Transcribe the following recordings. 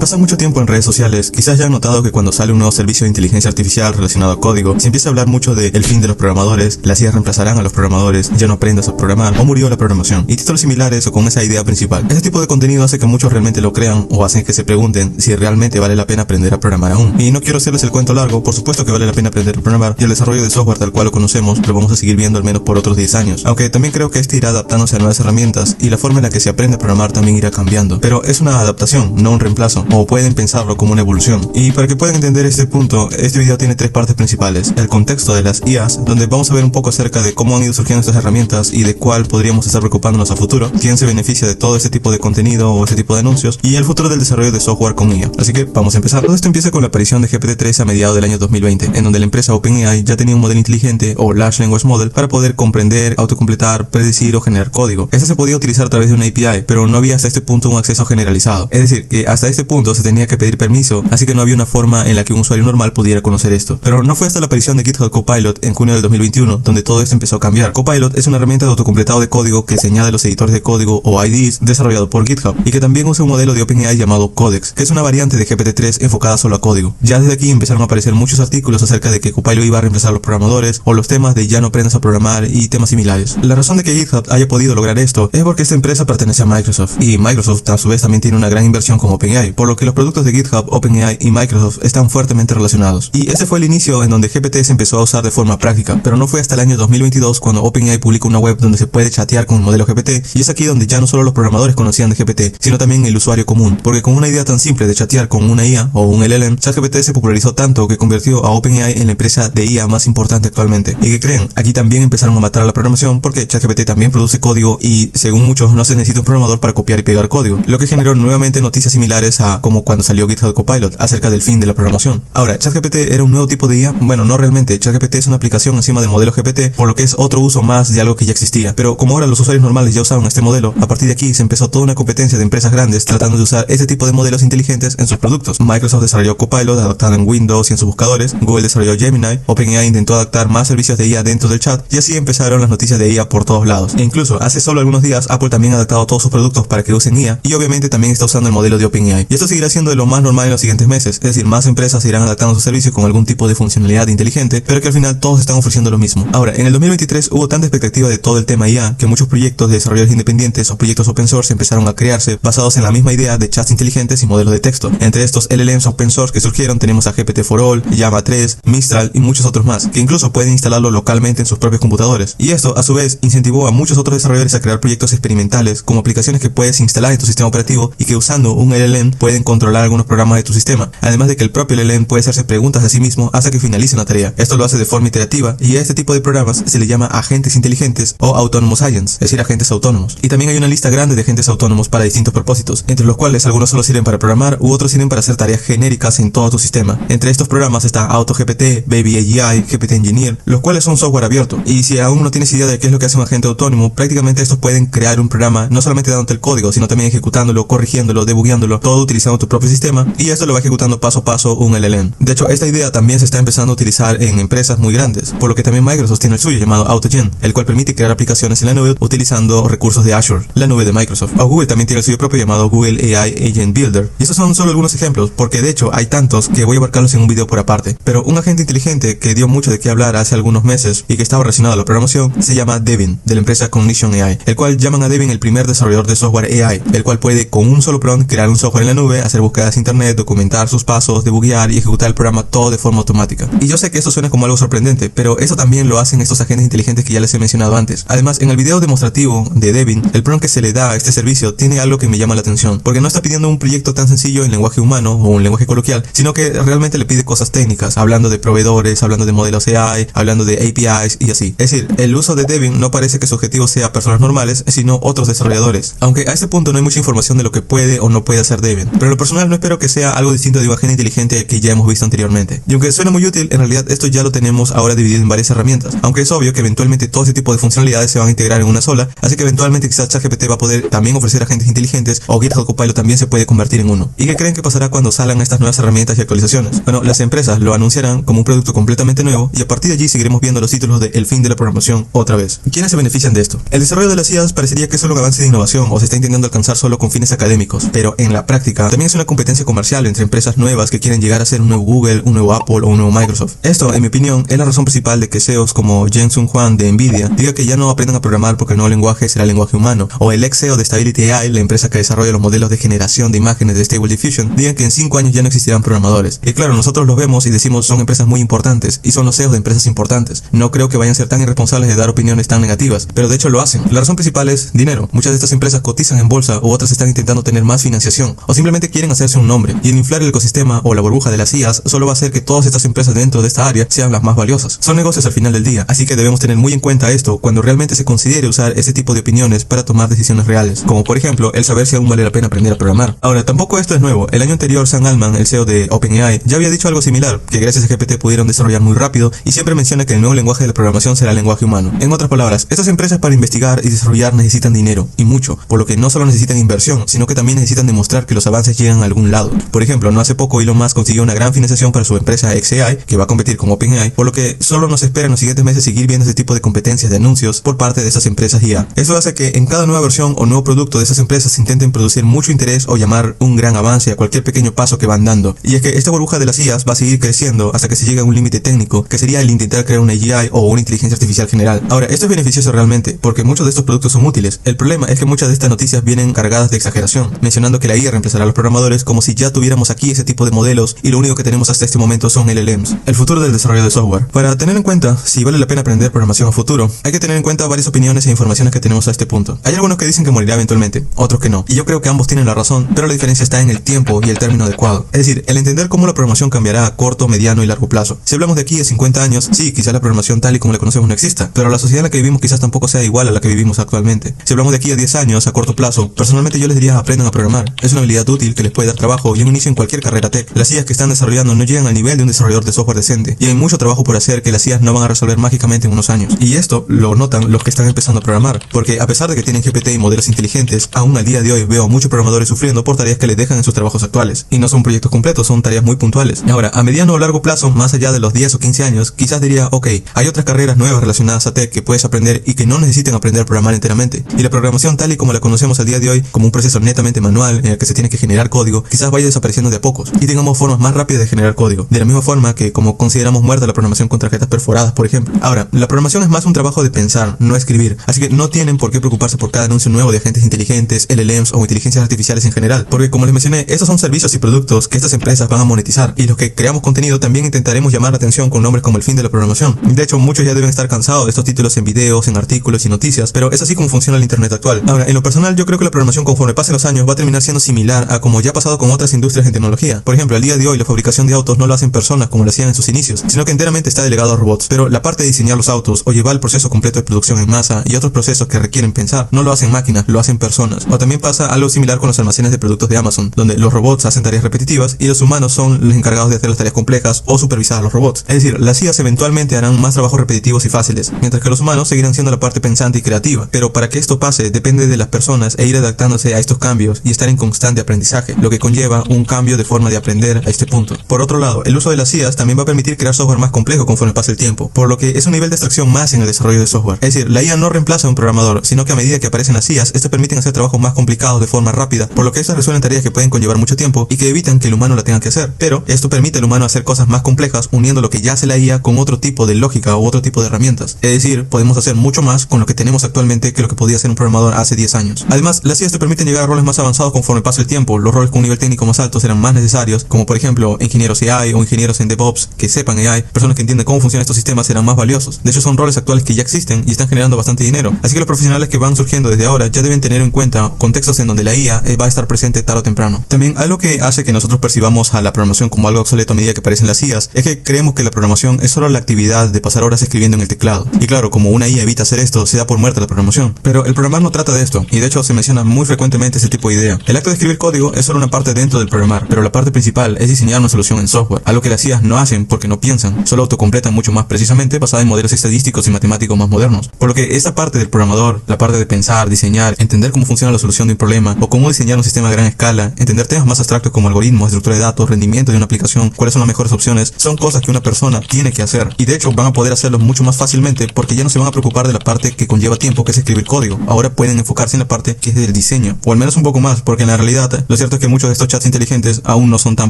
pasan mucho tiempo en redes sociales, quizás ya han notado que cuando sale un nuevo servicio de inteligencia artificial relacionado a código, se empieza a hablar mucho de el fin de los programadores, las IAs reemplazarán a los programadores, ya no aprendas a programar o murió la programación, y títulos similares o con esa idea principal. Este tipo de contenido hace que muchos realmente lo crean o hacen que se pregunten si realmente vale la pena aprender a programar aún. Y no quiero hacerles el cuento largo, por supuesto que vale la pena aprender a programar, y el desarrollo de software tal cual lo conocemos lo vamos a seguir viendo al menos por otros 10 años, aunque también creo que este irá adaptándose a nuevas herramientas y la forma en la que se aprende a programar también irá cambiando, pero es una adaptación, no un reemplazo, o pueden pensarlo como una evolución. Y para que puedan entender este punto, este video tiene 3 partes principales: el contexto de las IAs, donde vamos a ver un poco acerca de cómo han ido surgiendo estas herramientas y de cuál podríamos estar preocupándonos a futuro, quién se beneficia de todo este tipo de contenido o este tipo de anuncios, y el futuro del desarrollo de software con IA. Así que vamos a empezar. Todo esto empieza con la aparición de GPT-3 a mediados del año 2020, en donde la empresa OpenAI ya tenía un modelo inteligente o Large Language Model para poder comprender, autocompletar, predecir o generar código. Este se podía utilizar a través de una API, pero no había hasta este punto un acceso generalizado. Es decir, que hasta este punto se tenía que pedir permiso, así que no había una forma en la que un usuario normal pudiera conocer esto. Pero no fue hasta la aparición de GitHub Copilot en junio del 2021 donde todo esto empezó a cambiar. Copilot es una herramienta de autocompletado de código que se añade a los editores de código o IDEs desarrollado por GitHub y que también usa un modelo de OpenAI llamado Codex, que es una variante de GPT-3 enfocada solo a código. Ya desde aquí empezaron a aparecer muchos artículos acerca de que Copilot iba a reemplazar a los programadores o los temas de ya no aprendas a programar y temas similares. La razón de que GitHub haya podido lograr esto es porque esta empresa pertenece a Microsoft y Microsoft a su vez también tiene una gran inversión con OpenAI, por lo que los productos de GitHub, OpenAI y Microsoft están fuertemente relacionados. Y ese fue el inicio en donde GPT se empezó a usar de forma práctica, pero no fue hasta el año 2022 cuando OpenAI publicó una web donde se puede chatear con el modelo GPT, y es aquí donde ya no solo los programadores conocían de GPT, sino también el usuario común, porque con una idea tan simple de chatear con una IA o un LLM, ChatGPT se popularizó tanto que convirtió a OpenAI en la empresa de IA más importante actualmente. ¿Y qué creen? Aquí también empezaron a matar a la programación porque ChatGPT también produce código y, según muchos, no se necesita un programador para copiar y pegar código, lo que generó nuevamente noticias similares a como cuando salió GitHub Copilot acerca del fin de la programación. Ahora, ChatGPT era un nuevo tipo de IA. Bueno, no realmente. ChatGPT es una aplicación encima del modelo GPT, por lo que es otro uso más de algo que ya existía. Pero como ahora los usuarios normales ya usaban este modelo, a partir de aquí se empezó toda una competencia de empresas grandes tratando de usar este tipo de modelos inteligentes en sus productos. Microsoft desarrolló Copilot adaptado en Windows y en sus buscadores, Google desarrolló Gemini, OpenAI intentó adaptar más servicios de IA dentro del chat, y así empezaron las noticias de IA por todos lados. E incluso hace solo algunos días Apple también ha adaptado todos sus productos para que usen IA, y obviamente también está usando el modelo de OpenAI. Y esto seguirá siendo de lo más normal en los siguientes meses, es decir, más empresas irán adaptando sus servicios con algún tipo de funcionalidad inteligente, pero que al final todos están ofreciendo lo mismo. Ahora, en el 2023 hubo tanta expectativa de todo el tema IA que muchos proyectos de desarrolladores independientes o proyectos open source empezaron a crearse basados en la misma idea de chats inteligentes y modelos de texto. Entre estos LLMs open source que surgieron tenemos a GPT-4All, Llama 3, Mistral y muchos otros más, que incluso pueden instalarlo localmente en sus propios computadores. Y esto, a su vez, incentivó a muchos otros desarrolladores a crear proyectos experimentales como aplicaciones que puedes instalar en tu sistema operativo y que usando un LLM pueden controlar algunos programas de tu sistema. Además de que el propio LLM puede hacerse preguntas a sí mismo hasta que finalice una tarea. Esto lo hace de forma iterativa y a este tipo de programas se le llama agentes inteligentes o autonomous agents, es decir, agentes autónomos. Y también hay una lista grande de agentes autónomos para distintos propósitos, entre los cuales algunos solo sirven para programar u otros sirven para hacer tareas genéricas en todo tu sistema. Entre estos programas está AutoGPT, Baby AI, GPT Engineer, los cuales son software abierto. Y si aún no tienes idea de qué es lo que hace un agente autónomo, prácticamente estos pueden crear un programa no solamente dándote el código, sino también ejecutándolo, corrigiéndolo, debugueándolo, todo utilizando tu propio sistema, y esto lo va ejecutando paso a paso un LLM. De hecho, esta idea también se está empezando a utilizar en empresas muy grandes, por lo que también Microsoft tiene el suyo llamado AutoGen, el cual permite crear aplicaciones en la nube utilizando recursos de Azure, la nube de Microsoft. O Google también tiene el suyo propio llamado Google AI Agent Builder. Y estos son solo algunos ejemplos, porque de hecho hay tantos que voy a abarcarlos en un video por aparte. Pero un agente inteligente que dio mucho de qué hablar hace algunos meses y que estaba relacionado a la programación se llama Devin, de la empresa Cognition AI, el cual llaman a Devin el primer desarrollador de software AI, el cual puede con un solo prompt crear un software en la nube, hacer búsquedas en internet, documentar sus pasos, debuguear y ejecutar el programa todo de forma automática. Y yo sé que esto suena como algo sorprendente, pero eso también lo hacen estos agentes inteligentes que ya les he mencionado antes. Además, en el video demostrativo de Devin, el prompt que se le da a este servicio tiene algo que me llama la atención, porque no está pidiendo un proyecto tan sencillo en lenguaje humano o un lenguaje coloquial, sino que realmente le pide cosas técnicas, hablando de proveedores, hablando de modelos AI, hablando de APIs y así. Es decir, el uso de Devin no parece que su objetivo sea personas normales, sino otros desarrolladores. Aunque a este punto no hay mucha información de lo que puede o no puede hacer Devin, pero en lo personal no espero que sea algo distinto de un agente inteligente que ya hemos visto anteriormente. Y aunque suena muy útil, en realidad esto ya lo tenemos ahora dividido en varias herramientas, aunque es obvio que eventualmente todo este tipo de funcionalidades se van a integrar en una sola, así que eventualmente quizás ChatGPT va a poder también ofrecer agentes inteligentes o GitHub Copilot también se puede convertir en uno. ¿Y qué creen que pasará cuando salgan estas nuevas herramientas y actualizaciones? Bueno, las empresas lo anunciarán como un producto completamente nuevo y a partir de allí seguiremos viendo los títulos de El fin de la programación otra vez. ¿Quiénes se benefician de esto? El desarrollo de las IAs parecería que es solo un avance de innovación o se está intentando alcanzar solo con fines académicos, pero en la práctica también es una competencia comercial entre empresas nuevas que quieren llegar a ser un nuevo Google, un nuevo Apple o un nuevo Microsoft. Esto, en mi opinión, es la razón principal de que CEOs como Jensen Huang de Nvidia diga que ya no aprendan a programar porque el nuevo lenguaje será el lenguaje humano, o el ex CEO de Stability AI, la empresa que desarrolla los modelos de generación de imágenes de Stable Diffusion, digan que en 5 años ya no existirán programadores. Y claro, nosotros los vemos y decimos son empresas muy importantes y son los CEOs de empresas importantes. No creo que vayan a ser tan irresponsables de dar opiniones tan negativas, pero de hecho lo hacen. La razón principal es dinero. Muchas de estas empresas cotizan en bolsa o otras están intentando tener más financiación o simplemente quieren hacerse un nombre, y el inflar el ecosistema o la burbuja de las IAs solo va a hacer que todas estas empresas dentro de esta área sean las más valiosas. Son negocios al final del día, así que debemos tener muy en cuenta esto cuando realmente se considere usar este tipo de opiniones para tomar decisiones reales, como por ejemplo el saber si aún vale la pena aprender a programar. Ahora, tampoco esto es nuevo. El año anterior Sam Altman, el CEO de OpenAI, ya había dicho algo similar, que gracias a GPT pudieron desarrollar muy rápido, y siempre menciona que el nuevo lenguaje de la programación será el lenguaje humano. En otras palabras, estas empresas para investigar y desarrollar necesitan dinero, y mucho, por lo que no solo necesitan inversión, sino que también necesitan demostrar que los avances llegan a algún lado. Por ejemplo, no hace poco Elon Musk consiguió una gran financiación para su empresa xAI, que va a competir con OpenAI, por lo que solo nos espera en los siguientes meses seguir viendo este tipo de competencias de anuncios por parte de esas empresas IA. Eso hace que en cada nueva versión o nuevo producto de esas empresas intenten producir mucho interés o llamar un gran avance a cualquier pequeño paso que van dando. Y es que esta burbuja de las IAs va a seguir creciendo hasta que se llegue a un límite técnico, que sería el intentar crear una AI o una inteligencia artificial general. Ahora, esto es beneficioso realmente, porque muchos de estos productos son útiles. El problema es que muchas de estas noticias vienen cargadas de exageración, mencionando que la IA reemplazará a los programadores como si ya tuviéramos aquí ese tipo de modelos y lo único que tenemos hasta este momento son LLMs. El futuro del desarrollo de software. Para tener en cuenta si vale la pena aprender programación a futuro, hay que tener en cuenta varias opiniones e informaciones que tenemos a este punto. Hay algunos que dicen que morirá eventualmente, otros que no, y yo creo que ambos tienen la razón, pero la diferencia está en el tiempo y el término adecuado. Es decir, el entender cómo la programación cambiará a corto, mediano y largo plazo. Si hablamos de aquí a 50 años, sí, quizás la programación tal y como la conocemos no exista, pero la sociedad en la que vivimos quizás tampoco sea igual a la que vivimos actualmente. Si hablamos de aquí a 10 años, a corto plazo, personalmente yo les diría aprendan a programar. Es una habilidad útil que les puede dar trabajo y un inicio en cualquier carrera tech. Las IAs que están desarrollando no llegan al nivel de un desarrollador de software decente, y hay mucho trabajo por hacer que las IAs no van a resolver mágicamente en unos años. Y esto lo notan los que están empezando a programar, porque a pesar de que tienen GPT y modelos inteligentes, aún al día de hoy veo a muchos programadores sufriendo por tareas que les dejan en sus trabajos actuales. Y no son proyectos completos, son tareas muy puntuales. Ahora, a mediano o largo plazo, más allá de los 10 o 15 años, quizás diría, ok, hay otras carreras nuevas relacionadas a tech que puedes aprender y que no necesitan aprender a programar enteramente. Y la programación tal y como la conocemos al día de hoy, como un proceso netamente manual en el que se tiene que generar código, quizás vaya desapareciendo de a pocos y tengamos formas más rápidas de generar código. De la misma forma que como consideramos muerta la programación con tarjetas perforadas, por ejemplo. Ahora, la programación es más un trabajo de pensar, no escribir, así que no tienen por qué preocuparse por cada anuncio nuevo de agentes inteligentes, LLMs o inteligencias artificiales en general, porque como les mencioné, estos son servicios y productos que estas empresas van a monetizar, y los que creamos contenido también intentaremos llamar la atención con nombres como el fin de la programación. De hecho, muchos ya deben estar cansados de estos títulos en videos, en artículos y noticias, pero es así como funciona el internet actual. Ahora, en lo personal, yo creo que la programación conforme pasen los años va a terminar siendo similar a como ya ha pasado con otras industrias en tecnología. Por ejemplo, al día de hoy la fabricación de autos no lo hacen personas como lo hacían en sus inicios, sino que enteramente está delegado a robots, pero la parte de diseñar los autos o llevar el proceso completo de producción en masa y otros procesos que requieren pensar, no lo hacen máquinas, lo hacen personas. O también pasa algo similar con los almacenes de productos de Amazon, donde los robots hacen tareas repetitivas y los humanos son los encargados de hacer las tareas complejas o supervisar a los robots. Es decir, las IAs eventualmente harán más trabajos repetitivos y fáciles, mientras que los humanos seguirán siendo la parte pensante y creativa. Pero para que esto pase depende de las personas e ir adaptándose a estos cambios y estar en constante aprendizaje, lo que conlleva un cambio de forma de aprender a este punto. Por otro lado, el uso de las IAs también va a permitir crear software más complejo conforme pase el tiempo, por lo que es un nivel de abstracción más en el desarrollo de software. Es decir, la IA no reemplaza a un programador, sino que a medida que aparecen las IAs, estas permiten hacer trabajos más complicados de forma rápida, por lo que estas resuelven tareas que pueden conllevar mucho tiempo y que evitan que el humano la tenga que hacer. Pero esto permite al humano hacer cosas más complejas uniendo lo que ya hace la IA con otro tipo de lógica u otro tipo de herramientas. Es decir, podemos hacer mucho más con lo que tenemos actualmente que lo que podía hacer un programador hace 10 años. Además, las IAs te permiten llegar a roles más avanzados conforme pasa el tiempo. Los roles con un nivel técnico más alto serán más necesarios, como por ejemplo ingenieros AI o ingenieros en DevOps que sepan AI, personas que entienden cómo funcionan estos sistemas serán más valiosos. De hecho, son roles actuales que ya existen y están generando bastante dinero. Así que los profesionales que van surgiendo desde ahora ya deben tener en cuenta contextos en donde la IA va a estar presente tarde o temprano. También algo que hace que nosotros percibamos a la programación como algo obsoleto a medida que aparecen las IAs es que creemos que la programación es solo la actividad de pasar horas escribiendo en el teclado. Y claro, como una IA evita hacer esto, se da por muerta la programación. Pero el programar no trata de esto, y de hecho se menciona muy frecuentemente ese tipo de idea. El acto de escribir código es solo una parte dentro del programar, pero la parte principal es diseñar una solución en software, algo que las IAs no hacen porque no piensan, solo autocompletan mucho más precisamente basada en modelos estadísticos y matemáticos más modernos. Por lo que esta parte del programador, la parte de pensar, diseñar, entender cómo funciona la solución de un problema o cómo diseñar un sistema a gran escala, entender temas más abstractos como algoritmos, estructura de datos, rendimiento de una aplicación, cuáles son las mejores opciones, son cosas que una persona tiene que hacer, y de hecho van a poder hacerlo mucho más fácilmente porque ya no se van a preocupar de la parte que conlleva tiempo, que es escribir código. Ahora pueden enfocarse en la parte que es del diseño, o al menos un poco más, porque en la realidad los cierto es que muchos de estos chats inteligentes aún no son tan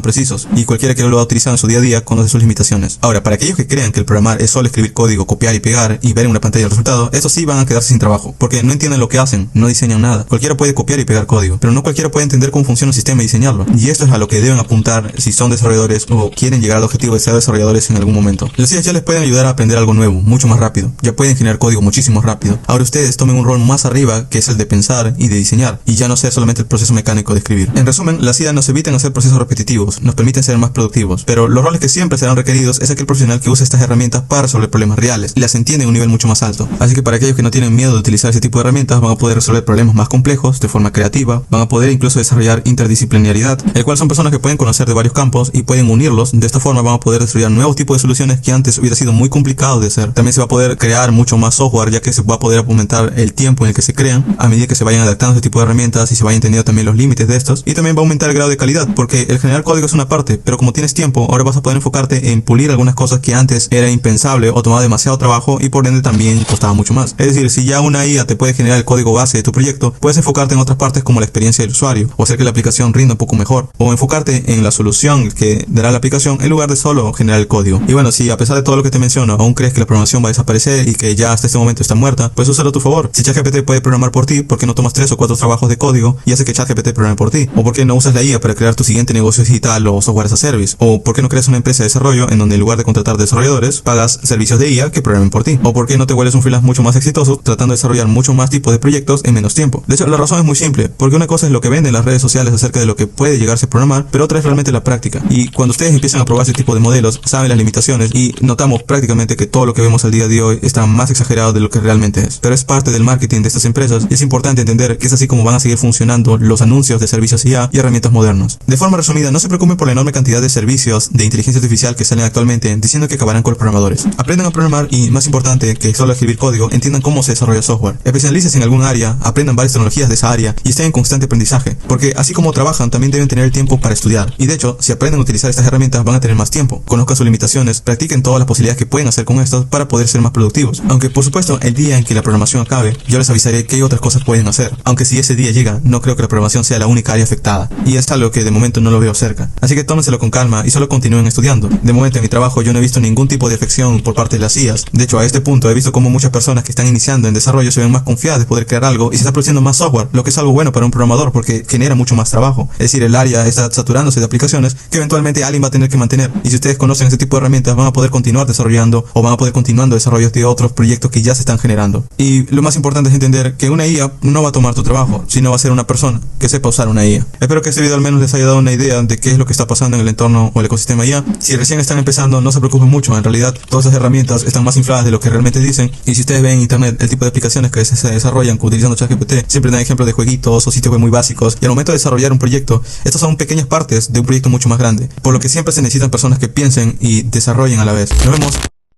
precisos, y cualquiera que lo va a utilizar en su día a día conoce sus limitaciones. Ahora, para aquellos que crean que el programar es solo escribir código, copiar y pegar y ver en una pantalla el resultado, estos sí van a quedarse sin trabajo, porque no entienden lo que hacen, no diseñan nada. Cualquiera puede copiar y pegar código, pero no cualquiera puede entender cómo funciona un sistema y diseñarlo. Y esto es a lo que deben apuntar si son desarrolladores o quieren llegar al objetivo de ser desarrolladores en algún momento. Las IAs ya les pueden ayudar a aprender algo nuevo, mucho más rápido. Ya pueden generar código muchísimo rápido. Ahora ustedes tomen un rol más arriba, que es el de pensar y de diseñar, y ya no sea solamente el proceso mecánico de escribir. En resumen, las IAs nos evitan hacer procesos repetitivos, nos permiten ser más productivos, pero los roles que siempre serán requeridos es aquel profesional que usa estas herramientas para resolver problemas reales y las entiende en un nivel mucho más alto. Así que para aquellos que no tienen miedo de utilizar ese tipo de herramientas, van a poder resolver problemas más complejos de forma creativa, van a poder incluso desarrollar interdisciplinariedad, el cual son personas que pueden conocer de varios campos y pueden unirlos. De esta forma van a poder desarrollar nuevos tipos de soluciones que antes hubiera sido muy complicado de hacer. También se va a poder crear mucho más software, ya que se va a poder aumentar el tiempo en el que se crean a medida que se vayan adaptando a este tipo de herramientas y se vayan entendiendo también los límites de estos, y también va a aumentar el grado de calidad, porque el generar código es una parte, pero como tienes tiempo, ahora vas a poder enfocarte en pulir algunas cosas que antes era impensable o tomaba demasiado trabajo y por ende también costaba mucho más. Es decir, si ya una IA te puede generar el código base de tu proyecto, puedes enfocarte en otras partes como la experiencia del usuario, o hacer que la aplicación rinda un poco mejor, o enfocarte en la solución que dará la aplicación en lugar de solo generar el código. Y bueno, si a pesar de todo lo que te menciono, aún crees que la programación va a desaparecer y que ya hasta este momento está muerta, pues úsalo a tu favor. Si ChatGPT puede programar por ti, ¿por qué no tomas 3 o 4 trabajos de código y hace que ChatGPT programe por ti? ¿O por qué no usas la IA para crear tu siguiente negocio digital o software as a service? ¿O por qué no creas una empresa de desarrollo en donde en lugar de contratar desarrolladores, pagas servicios de IA que programen por ti? ¿O por qué no te vuelves un freelance mucho más exitoso tratando de desarrollar mucho más tipos de proyectos en menos tiempo? De hecho, la razón es muy simple, porque una cosa es lo que venden las redes sociales acerca de lo que puede llegarse a programar, pero otra es realmente la práctica. Y cuando ustedes empiezan a probar ese tipo de modelos, saben las limitaciones y notamos prácticamente que todo lo que vemos al día de hoy está más exagerado de lo que realmente es. Pero es parte del marketing de estas empresas y es importante entender que es así como van a seguir funcionando los anuncios de servicios IA y herramientas modernas. De forma resumida, no se preocupen por la enorme cantidad de servicios de inteligencia artificial que salen actualmente diciendo que acabarán con los programadores. Aprendan a programar y, más importante que solo escribir código, entiendan cómo se desarrolla software. Especialícense en algún área, aprendan varias tecnologías de esa área y estén en constante aprendizaje, porque así como trabajan, también deben tener el tiempo para estudiar. Y de hecho, si aprenden a utilizar estas herramientas, van a tener más tiempo. Conozcan sus limitaciones, practiquen todas las posibilidades que pueden hacer con estas para poder ser más productivos. Aunque, por supuesto, el día en que la programación acabe, yo les avisaré qué otras cosas pueden hacer. Aunque si ese día llega, no creo que la programación sea la única área afectada. Y es algo que de momento no lo veo cerca. Así que tómenselo con calma y solo continúen estudiando. De momento en mi trabajo yo no he visto ningún tipo de afección por parte de las IAs. De hecho, a este punto he visto como muchas personas que están iniciando en desarrollo se ven más confiadas de poder crear algo y se está produciendo más software, lo que es algo bueno para un programador porque genera mucho más trabajo. Es decir, el área está saturándose de aplicaciones que eventualmente alguien va a tener que mantener. Y si ustedes conocen este tipo de herramientas, van a poder continuar desarrollando o van a poder continuando desarrollos de otros proyectos que ya se están generando. Y lo más importante es entender que una IA no va a tomar tu trabajo, sino va a ser una persona que sepa usar una IA. Espero que este video al menos les haya dado una idea de qué es lo que está pasando en el entorno o el ecosistema IA. Si recién están empezando, no se preocupen mucho. En realidad, todas esas herramientas están más infladas de lo que realmente dicen. Y si ustedes ven en internet el tipo de aplicaciones que se desarrollan utilizando ChatGPT, siempre dan ejemplos de jueguitos o sitios web muy básicos. Y al momento de desarrollar un proyecto, estas son pequeñas partes de un proyecto mucho más grande. Por lo que siempre se necesitan personas que piensen y desarrollen a la vez. Nos vemos.